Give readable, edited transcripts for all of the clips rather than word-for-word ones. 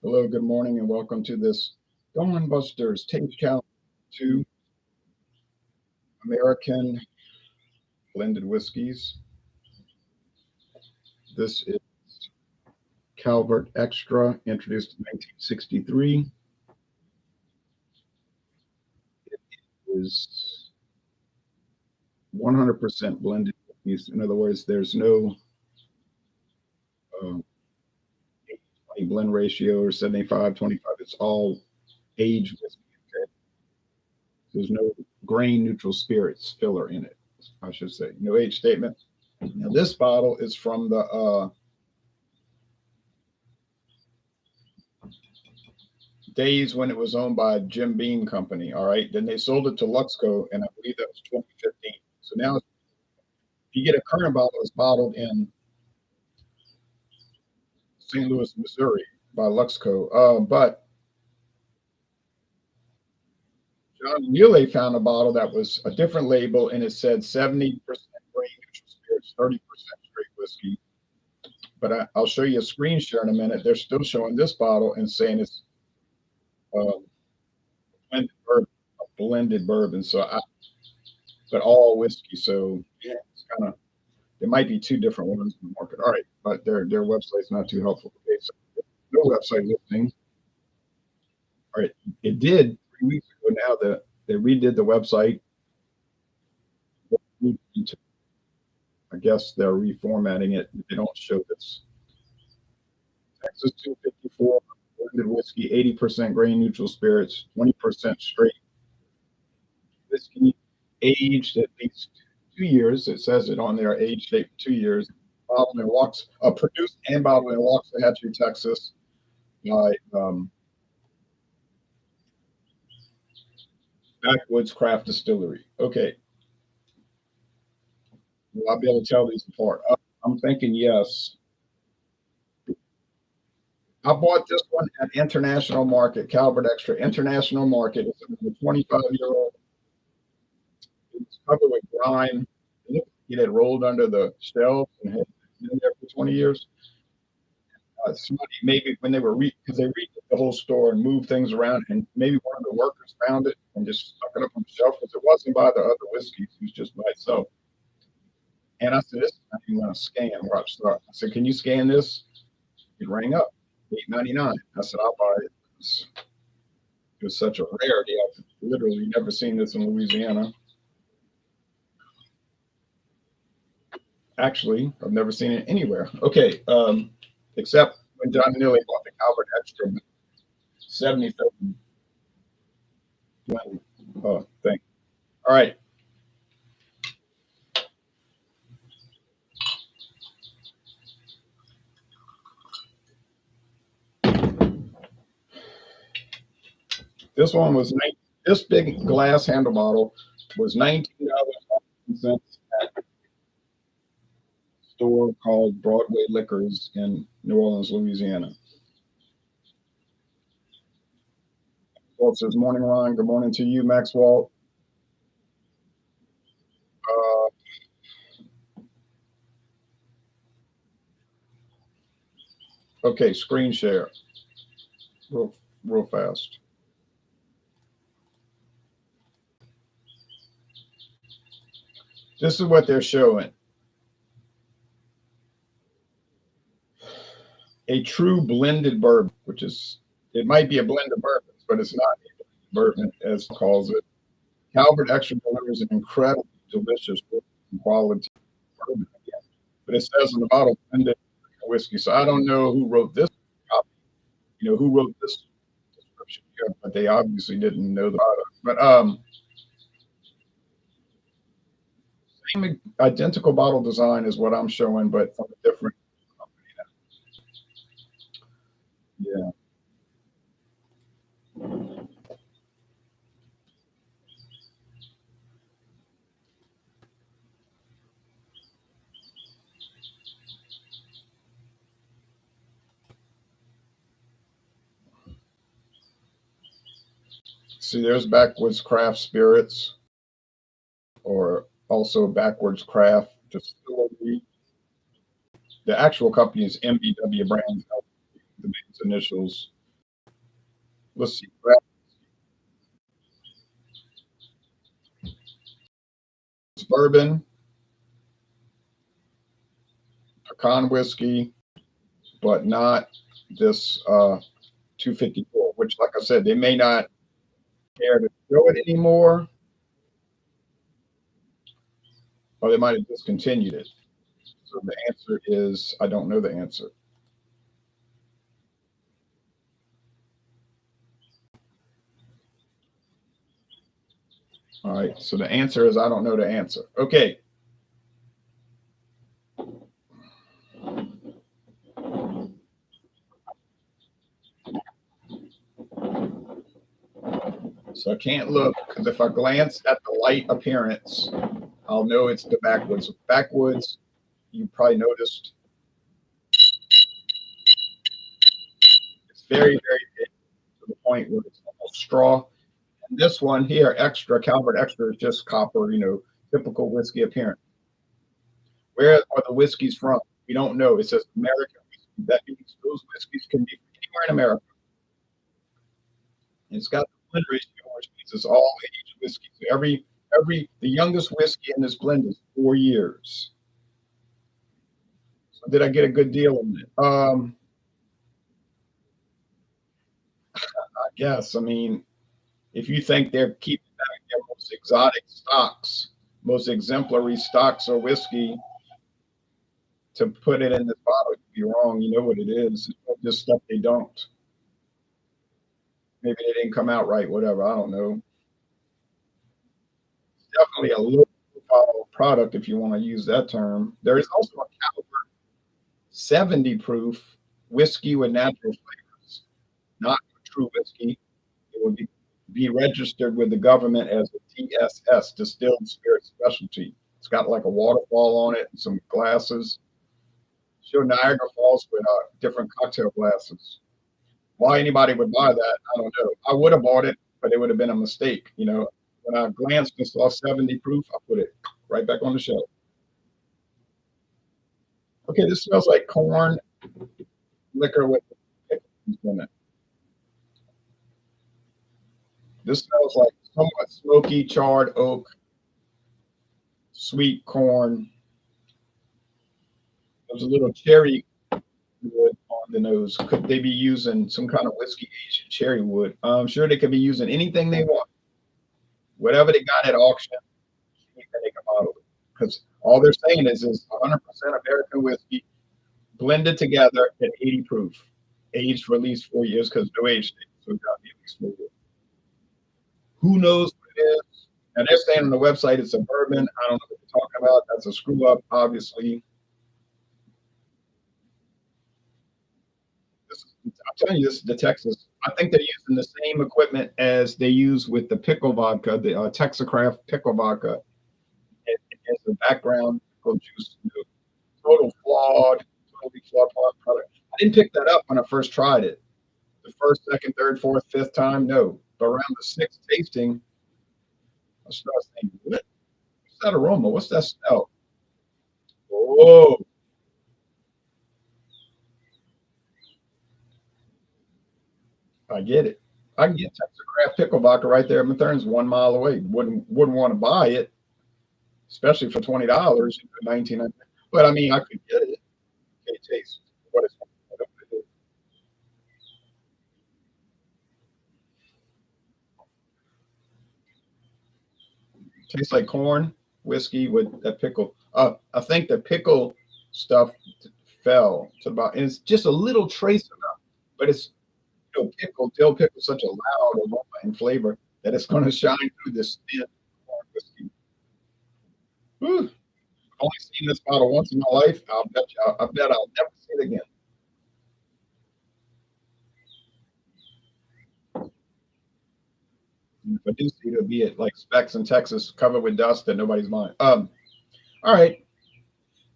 Hello, good morning, and welcome to this Dawn Busters Taste Challenge to American blended whiskeys. This is Calvert Extra, introduced in 1963. It is 100% blended whiskeys. In other words, there's no 20 blend ratio or 75-25. It's all aged whiskey. Okay? There's no grain neutral spirits filler in it, I should say. No age statement. Now, this bottle is from the days when it was owned by Jim Beam Company. All right. Then they sold it to Luxco, and I believe that was 2015. So now, if you get a current bottle, it's bottled in St. Louis, Missouri by Luxco. But John Muley found a bottle that was a different label, and it said 70% grain neutral spirits, 30% straight whiskey. But I'll show you a screen share in a minute. They're still showing this bottle and saying it's um, blended bourbon. But all whiskey. So yeah, it's kind of, there might be two different ones in the market. All right, but their website's not too helpful. Okay, so no website listing. All right, it did 3 weeks ago. Now that they redid the website, I guess they're reformatting it. They don't show this. Texas 254 blended whiskey, 80% grain neutral spirits, 20% straight whiskey, aged at least 2 years. It says it on their age date for 2 years. Bottled in produced and bottled in Waxahachie, Texas, by Backwoods Craft Distillery. Okay, well, I'll be able to tell these apart. I'm thinking yes. I bought this one at International Market, Calvert Extra International Market. It's a 25-year-old. It's covered with grime. It had rolled under the shelves and had been there for 20 years. Somebody maybe when they were because they redid the whole store and moved things around, and maybe one of the workers found it and just stuck it up on the shelf because it wasn't by the other whiskeys. It was just by itself. And I said, "This is not even going to scan." Watch start. I said, "Can you scan this?" It rang up, $8.99. I said, "I'll buy it." It was such a rarity. I've literally never seen this in Louisiana. Actually, I've never seen it anywhere. Okay, except when John Neely bought the Calvert Extra 77 thing. All right. This big glass handle bottle was $19 at a store called Broadway Liquors in New Orleans, Louisiana. Walt says, "Morning, Ron. Good morning to you, Maxwell." Uh, okay, screen share, real fast. This is what they're showing. A true blended bourbon, which is, it might be a blend of bourbons, but it's not a bourbon as it calls it. Calvert Extra delivers an incredibly delicious quality bourbon again. But it says on the bottle blended whiskey. So I don't know who wrote this copy, who wrote this description here, but they obviously didn't know the product. But same identical bottle design is what I'm showing, but from a different company now. Yeah. See, there's Backwoods Craft Spirits, or also Backwards Craft Distillery. The actual company is MBW Brands, the biggest initials. Let's see. Bourbon, pecan whiskey, but not this 254, which, like I said, they may not care to show it anymore, or they might have discontinued it. So the answer is I don't know the answer. All right. So the answer is I don't know the answer. Okay. So I can't look because if I glance at the light appearance, I'll know it's the backwoods. Backwoods, you probably noticed, it's very, very big to the point where it's almost straw. And this one here, extra, Calvert Extra, is just copper, typical whiskey appearance. Where are the whiskeys from? We don't know. It says American whiskey. That means those whiskeys can be from anywhere in America. And it's got the blend ratio, which means it's all aged whiskey. So the youngest whiskey in this blend is 4 years. So did I get a good deal on it? I guess. I mean, if you think they're keeping back their most exotic stocks, most exemplary stocks of whiskey to put it in this bottle, you'd be wrong. You know what it is. It's just stuff they don't. Maybe they didn't come out right, whatever. I don't know. It's definitely a low profile product if you want to use that term. There is also a Calvert 70 proof whiskey with natural flavors, not true whiskey. It would be registered with the government as a TSS, distilled spirit specialty. It's got like a waterfall on it and some glasses. Show Niagara Falls with different cocktail glasses. Why anybody would buy that, I don't know. I would have bought it, but it would have been a mistake. When I glanced and saw 70 proof, I put it right back on the shelf. Okay, this smells like corn liquor with pickles in it. This smells like somewhat smoky, charred oak, sweet corn. There's a little cherry wood on the nose. Could they be using some kind of whiskey aged cherry wood? I'm sure they could be using anything they want. Whatever they got at auction, anything they can bottle it. Because all they're saying is 100% American whiskey blended together at 80 proof, aged for at least 4 years because no age state. So it's got to be at least 4 years. Who knows what it is? And they're saying on the website it's a bourbon. I don't know what they're talking about. That's a screw up, obviously. I'm telling you, this is the Texas. I think they're using the same equipment as they use with the pickle vodka, the Texacraft pickle vodka. It has the background pickle juice. Totally flawed product. I didn't pick that up when I first tried it. The first, second, third, fourth, fifth time, no. But around the sixth tasting, I started thinking, what's that aroma? What's that smell? Oh, I get it. I can get Texas pickle vodka right there. Matern's 1 mile away. Wouldn't want to buy it, especially for $20, 19. But I mean, I could get it. It tastes what it's. Tastes like corn whiskey with that pickle. I think the pickle stuff fell to about. And it's just a little trace enough, but it's dill pickle, such a loud aroma and flavor that it's going to shine through this thin corn whiskey. Whew. I've only seen this bottle once in my life. I bet I'll never see it again. If I do see it, it'll be at like Specs in Texas, covered with dust that nobody's mind. All right.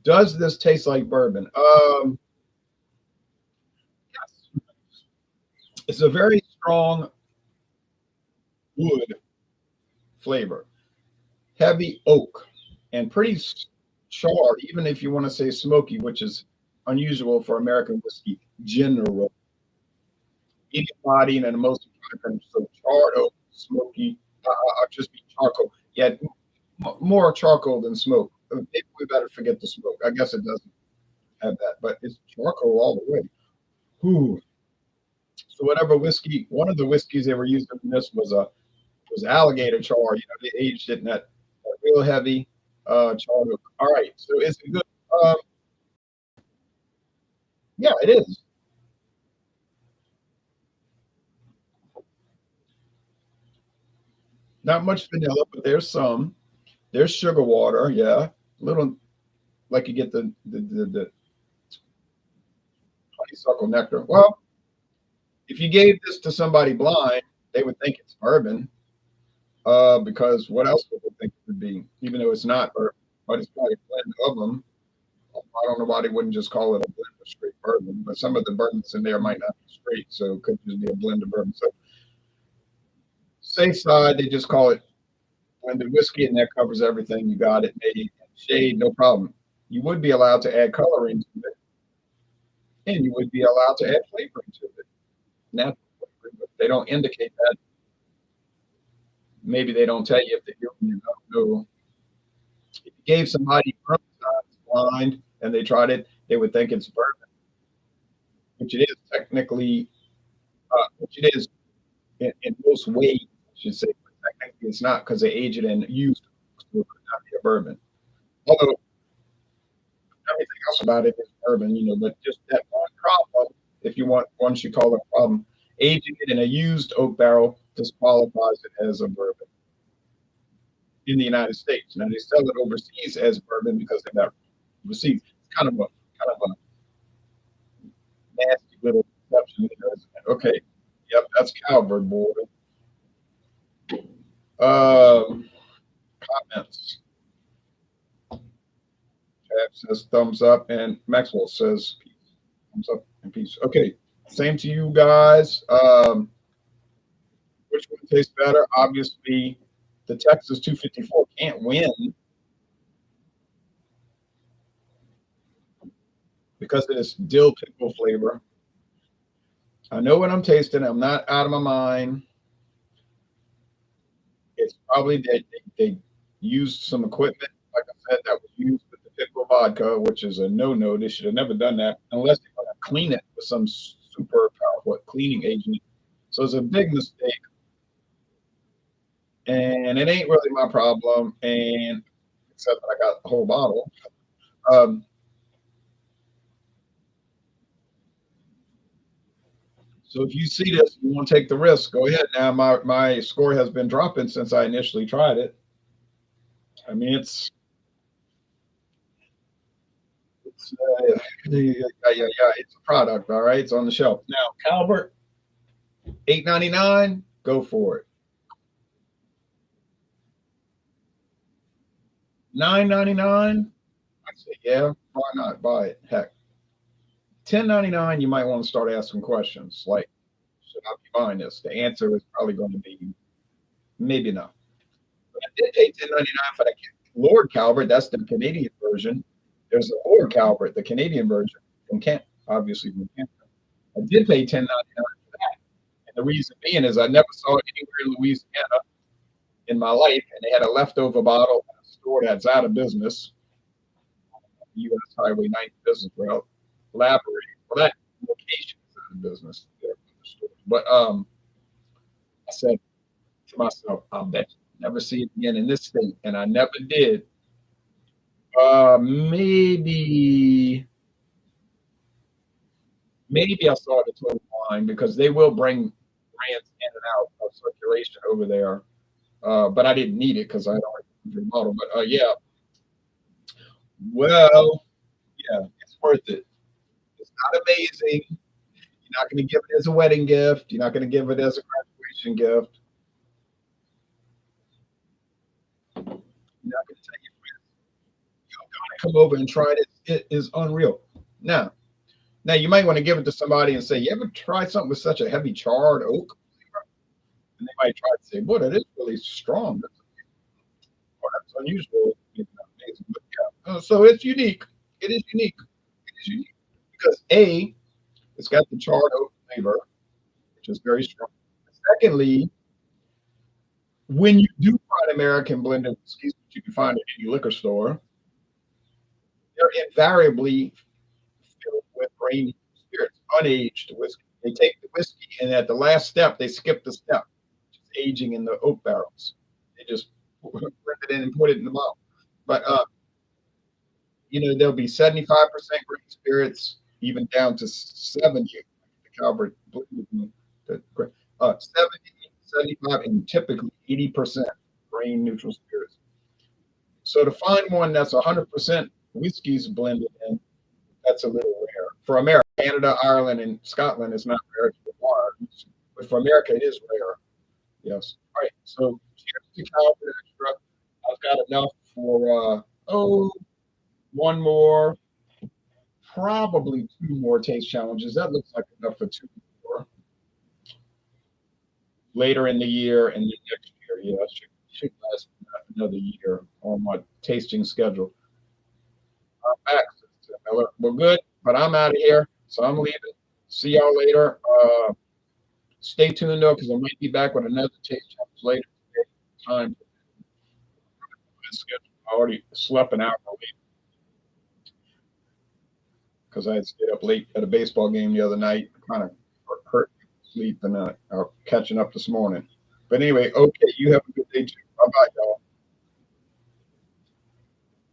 Does this taste like bourbon? Yes. It's a very strong wood flavor, heavy oak, and pretty charred, even if you want to say smoky, which is unusual for American whiskey general. Medium body and the most So charred oak, smoky, just be charcoal. Yeah, more charcoal than smoke. Maybe we better forget the smoke. I guess it doesn't have that, but it's charcoal all the way. Ooh. So whatever whiskey, one of the whiskeys they were using in this was alligator char. They aged it in that real heavy charred oak. All right, so is it good? Um, yeah, it is. Not much vanilla, but there's some. There's sugar water, yeah. Little like you get the honeysuckle nectar. Well, if you gave this to somebody blind, they would think it's bourbon, because what else would they think it would be? Even though it's not bourbon, but it's probably a blend of them. I don't know why they wouldn't just call it a blend of straight bourbon, but some of the bourbons in there might not be straight, so it could just be a blend of bourbon. So safe side, they just call it blended whiskey, and that covers everything. You got it made shade, no problem. You would be allowed to add coloring to it, and you would be allowed to add flavoring to it. Natural flavoring, but they don't indicate that. Maybe they don't tell you if they do. You don't know. If you gave somebody blind and they tried it, they would think it's bourbon, which it is technically, which it is in most ways, I should say. But technically, it's not because they age it in used, so it could not be a bourbon. Although everything else about it is bourbon, but just that one problem, if you want, one should call it a problem, aging it in a used oak barrel disqualifies it as a bourbon in the United States. Now they sell it overseas as bourbon because they're not overseas. It's kind of a nasty little exception there, isn't it? Okay. Yep, that's Calvert, boy. Um, Comments. Tab says thumbs up, and Maxwell says peace. Thumbs up and peace. Okay, same to you guys. Which one tastes better? Obviously, the Texas 254 can't win because it is dill pickle flavor. I know what I'm tasting. I'm not out of my mind. It's probably they used some equipment, like I said, that was used with the pickle vodka, which is a no-no. They should have never done that unless they're going to clean it with some super powerful cleaning agent. So it's a big mistake, and it ain't really my problem. And except that I got the whole bottle. Um, so if you see this, you want to take the risk, go ahead. Now my score has been dropping since I initially tried it. I mean, yeah, it's a product, all right. It's on the shelf now. Calvert, 8.99. Go for it. 9.99. I say, yeah, why not buy it? Heck, 10.99. You might want to start asking questions like, should I be buying this? The answer is probably going to be maybe not. But I did pay 10.99 for the Lord Calvert. That's the Canadian version. There's a Lord Calvert, the Canadian version from Kent, obviously from Kent. I did pay 10.99 for that. And the reason being is I never saw it anywhere in Louisiana in my life, and they had a leftover bottle at a store that's out of business, U.S. Highway 90 business route. Elaborate. Well, that location is out of business. But I said to myself, I'll bet you never see it again in this state, and I never did. Maybe I saw it at Total Wine because they will bring brands in and out of circulation over there. But I didn't need it because I had already model. But yeah, well, yeah, it's worth it. It's not amazing. You're not going to give it as a wedding gift. You're not going to give it as a graduation gift. You're not going to tell your friends, you got to come over and try this. It is unreal. Now you might want to give it to somebody and say, "You ever tried something with such a heavy charred oak?" And they might try to say, "Boy, that is really strong. That's unusual." Maybe not amazing, but yeah. So it's unique. It is unique. It is unique because A, it's got the charred oak flavor, which is very strong. Secondly, when you do find American blended whiskeys, which you can find at any liquor store, they're invariably filled with grain spirits, unaged whiskey. They take the whiskey, and at the last step, they skip the step, which is aging in the oak barrels. They just blend it in and put it in the bottle. But there'll be 75% grain spirits, even down to 70. The Calvert blended, the 70, 75, and typically 80% grain neutral spirits. So to find one that's 100% whiskeys blended in, that's a little rare. For America, Canada, Ireland, and Scotland is not rare to acquire, but for America, it is rare. Yes. All right. So cheers to Calvert Extra. I've got enough for one more, probably two more taste challenges. That looks like enough for two more later in the year and the next year. Yeah, should last another year on my tasting schedule. I'm back, Sister Miller. We're good, but I'm out of here, so I'm leaving. See y'all later. Stay tuned though, because I might be back with another taste challenge later today. Time schedule. I already slept an hour late because I had stayed up late at a baseball game the other night. Kind of hurt sleep and catching up this morning. But anyway, okay, you have a good day too. Bye bye, y'all.